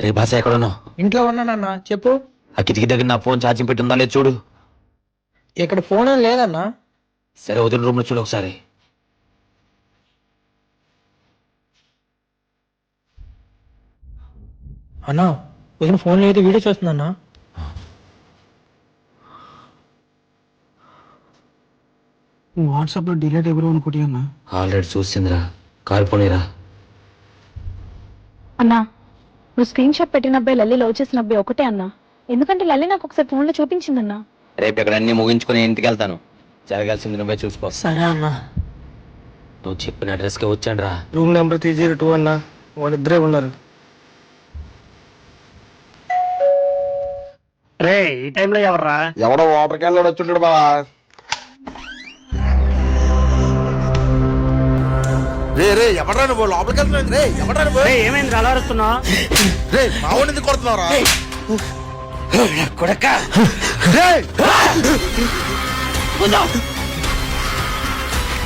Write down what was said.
రే భాష ఎక్కడున్నావు? ఇంట్లో ఉన్నానన్నా, చెప్పు. ఆ కిటికీ దగ్గర నా ఫోన్ ఛార్జింగ్ పెట్టి ఉందా లేదు చూడు. ఇక్కడ ఫోన్ ఏం లేదన్నా. సరే వదిన రూమ్ లో చూడు ఒకసారి. అన్నా, వదిన ఫోన్ అయితే వీడియో చూస్తుందన్నా. వాట్సాప్ లో డిలీట్ అయిపోయి అనుకుంటా అన్నా. ఆల్రెడీ చూసిందిరా, కాలిపోనీరా. అన్నా, నువ్వు స్క్రీన్ షాట్ పెట్టిన అబ్బాయి లల్లి లవ్ చేసిన అబ్బాయి ఒకటే అన్నా. ఎందుకంటే లల్లి నాకు ఒకసారి ఫోన్ లో చూపించిందన్నా. రేపు ఇక్కడ అన్ని ముగించుకొని ఇంటికి వెళ్తాను. జరగాల్సింది నువ్వే చూసుకో. సరే అన్నా. నువ్వు చెప్పిన అడ్రస్ కి వచ్చాను రా. రూమ్ నెంబర్ 302 అన్నా. వాళ్ళిద్దరే ఉన్నారు. రే, ఈ టైంలో ఎవర్రా? ఎవడో వాటర్ క్యాన్ లో వచ్చుంటాడు బావా. రే రే ఎవడరా నువ్వు? లోపలికి వెళ్తున్నావు. రే ఎవడరా నువ్వు? ఏమైంది అలా అరుస్తున్నా? రే మావాడిని ఎందుకు కొడుతున్నావురా? కొడక రే